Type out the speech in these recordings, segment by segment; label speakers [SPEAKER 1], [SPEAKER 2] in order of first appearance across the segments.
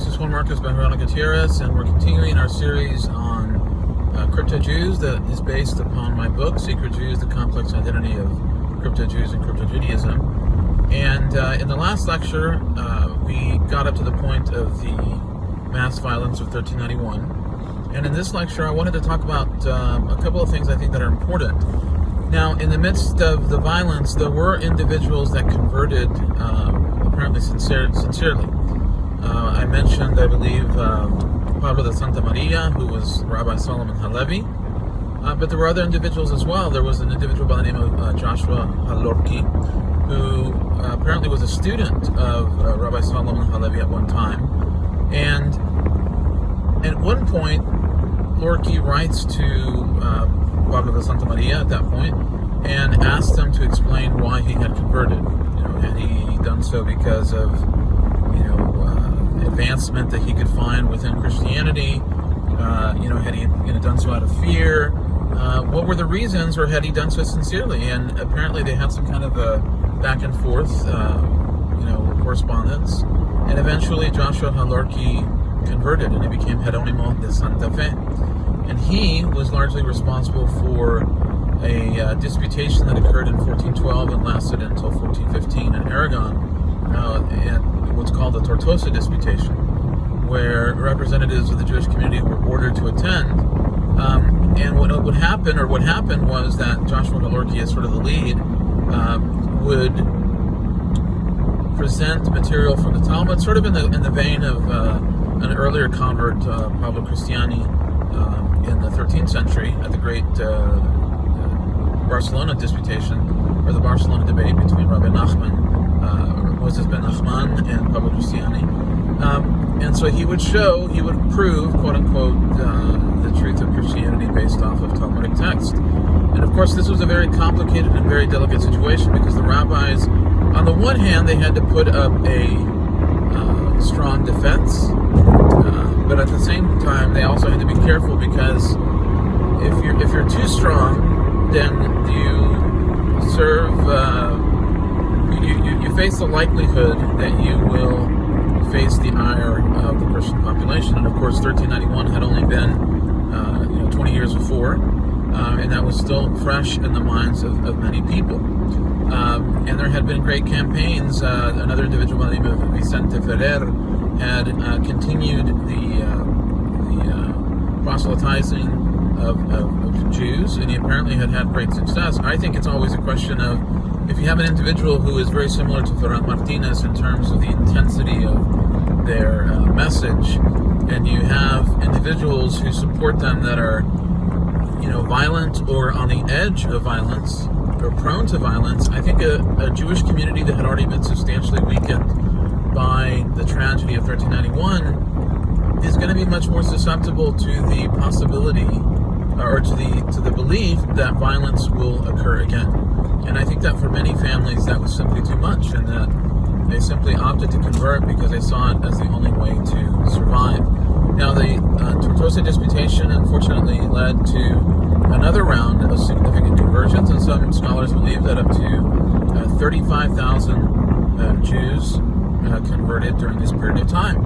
[SPEAKER 1] This is Juan Marcos Bejarano Gutierrez, and we're continuing our series on Crypto-Jews that is based upon my book, Secret Jews, The Complex Identity of Crypto-Jews and Crypto-Judaism. And in the last lecture, we got up to the point of the mass violence of 1391. And in this lecture, I wanted to talk about a couple of things I think that are important. Now, in the midst of the violence, there were individuals that converted apparently sincerely. I mentioned, I believe, Pablo de Santa Maria, who was Rabbi Solomon Halevi, but there were other individuals as well. There was an individual by the name of Joshua Halorki, who apparently was a student of Rabbi Solomon Halevi at one time. And at one point, Lorki writes to Pablo de Santa Maria at that point and asked him to explain why he had converted. Had he done so because of advancement that he could find within Christianity? Had he done so out of fear? What were the reasons, or had he done so sincerely? And apparently they had some kind of a back and forth, correspondence. And eventually Joshua Halorki converted, and he became Jerónimo de Santa Fe. And he was largely responsible for a disputation that occurred in 1412 and lasted until 1415 in Aragon, and what's called the Tortosa Disputation, where representatives of the Jewish community were ordered to attend. And what happened was that Joshua Halorki, as sort of the lead, would present material from the Talmud, sort of in the vein of an earlier convert, Pablo Cristiani, in the 13th century at the great Barcelona disputation, or the Barcelona debate between Rabbi Moses ben Nachman and Pablo Cristiani. And so he would prove, quote unquote, the truth of Christianity based off of Talmudic text. And of course, this was a very complicated and very delicate situation, because the rabbis, on the one hand, they had to put up a strong defense, but at the same time, they also had to be careful, because if you're too strong, then you serve, you face the likelihood that you will face the ire of the Christian population. And of course, 1391 had only been 20 years before, and that was still fresh in the minds of many people. And there had been great campaigns. Another individual by the name of Vicente Ferrer had continued the proselytizing of Jews, and he apparently had great success. I think it's always a question of, if you have an individual who is very similar to Ferran Martinez in terms of the intensity of their message, and you have individuals who support them that are violent or on the edge of violence or prone to violence, I think a Jewish community that had already been substantially weakened by the tragedy of 1391 is going to be much more susceptible to the possibility, or to the belief, that violence will occur again. And I think that for many families that was simply too much, and that they simply opted to convert because they saw it as the only way to survive. Now, the Tortosa Disputation unfortunately led to another round of significant conversions, and some scholars believe that up to 35,000 Jews converted during this period of time.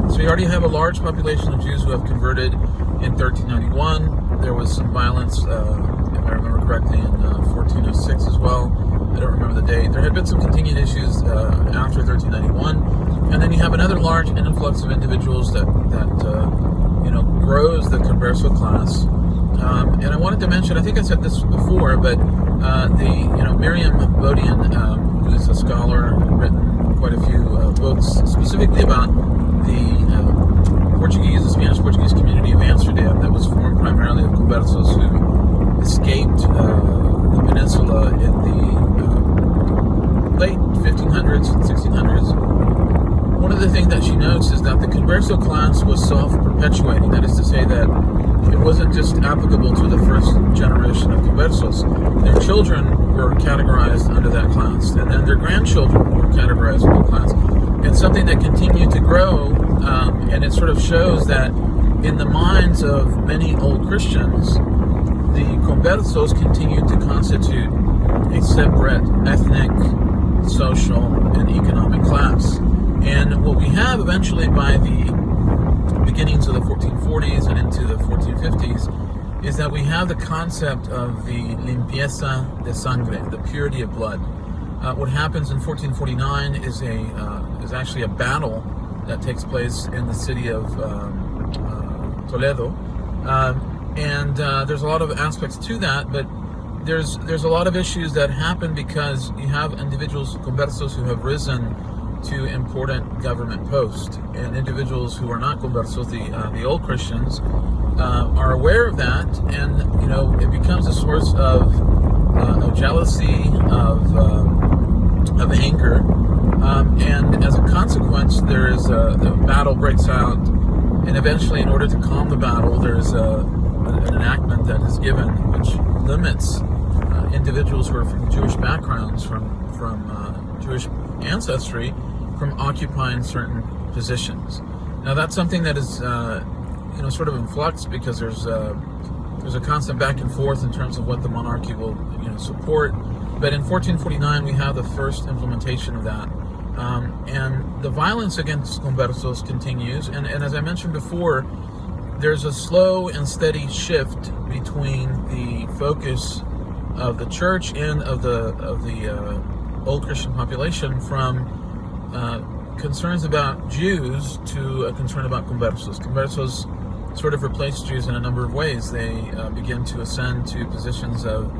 [SPEAKER 1] So you already have a large population of Jews who have converted in 1391. There was some violence, if I remember correctly, in 1406 as well. I don't remember the date. There had been some continued issues after 1391. And then you have another large influx of individuals that grows the Converso class. And I wanted to mention, I think I said this before, but Miriam Bodian, who is a scholar, written quite a few books specifically about the Spanish-Portuguese community of Amsterdam that was formed primarily of Conversos who escaped the peninsula in the late 1500s and 1600s. One of the things that she notes is that the Converso class was self-perpetuating. That is to say that it wasn't just applicable to the first generation of Conversos. Their children were categorized under that class, and then their grandchildren were categorized under the class. It's something that continued to grow, and it sort of shows that in the minds of many old Christians, the Conversos continued to constitute a separate ethnic, social, and economic class. And what we have eventually by the beginnings of the 1440s and into the 1450s is that we have the concept of the limpieza de sangre, the purity of blood. What happens in 1449 is actually a battle that takes place in the city of Toledo, and there's a lot of aspects to that, but there's a lot of issues that happen because you have individuals, conversos, who have risen to important government posts, and individuals who are not conversos, the old Christians, are aware of that, and it becomes a source of jealousy, of anger, and as a consequence, the battle breaks out, and eventually, in order to calm the battle, there's an enactment that is given which limits individuals who are from Jewish backgrounds, from Jewish ancestry, from occupying certain positions. Now that's something that is sort of in flux, because there's a constant back and forth in terms of what the monarchy will support. But in 1449 we have the first implementation of that, and the violence against conversos continues. And as I mentioned before, there's a slow and steady shift between the focus of the church and of the old Christian population from concerns about Jews to a concern about conversos. Conversos sort of replace Jews in a number of ways. They begin to ascend to positions of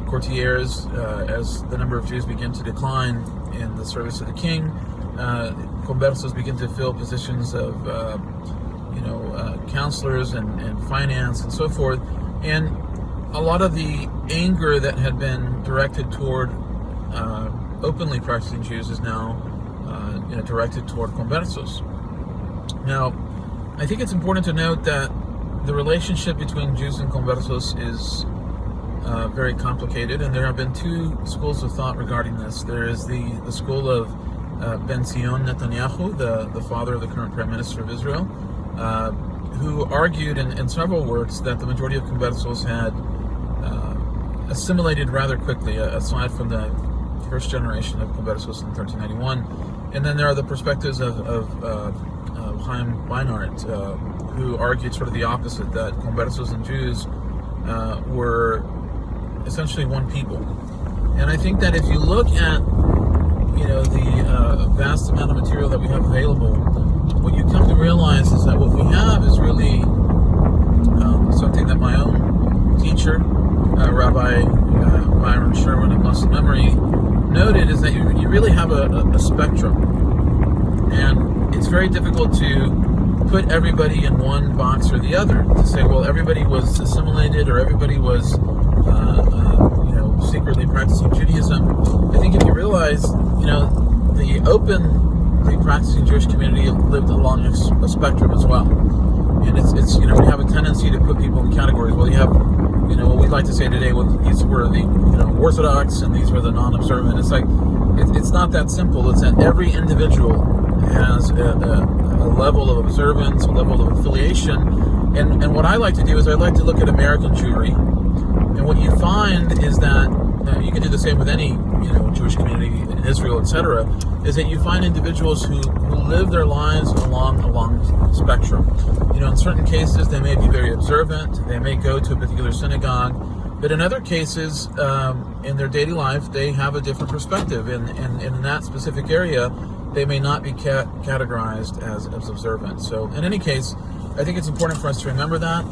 [SPEAKER 1] courtiers as the number of Jews begin to decline in the service of the king. Conversos begin to fill positions of counselors and finance and so forth. And a lot of the anger that had been directed toward openly practicing Jews is now directed toward conversos. Now, I think it's important to note that the relationship between Jews and conversos is very complicated, and there have been two schools of thought regarding this. There is the school of Ben-Zion Netanyahu, the father of the current Prime Minister of Israel, who argued in several works that the majority of conversos had assimilated rather quickly, aside from the first generation of conversos in 1391. And then there are the perspectives of Chaim Weinhardt, who argued sort of the opposite, that conversos and Jews were essentially one people. And I think that if you look at the vast amount of material that we have available, what you come to realize is that what we have is really something that my own teacher, Rabbi Byron Sherwin of blessed memory, noted, is that you really have a spectrum, and it's very difficult to put everybody in one box or the other, to say, well, everybody was assimilated or everybody was secretly practicing Judaism. I think if you realize, the openly practicing Jewish community lived along a spectrum as well, and it's we have a tendency to put people in categories. Well, you have what we'd like to say today, well, these were the Orthodox and these were the non-observant. It's like it's not that simple. It's that every individual has a level of observance, a level of affiliation, and what I like to do is I like to look at American Jewry, and what you find is that you can do the same with any Jewish community in Israel, etc., is that you find individuals who live their lives along a spectrum. In certain cases they may be very observant, they may go to a particular synagogue, but in other cases, in their daily life, they have a different perspective, and in that specific area, they may not be categorized as observant. So in any case, I think it's important for us to remember that.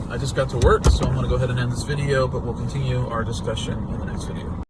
[SPEAKER 1] I just got to work, so I'm going to go ahead and end this video, but we'll continue our discussion in the next video.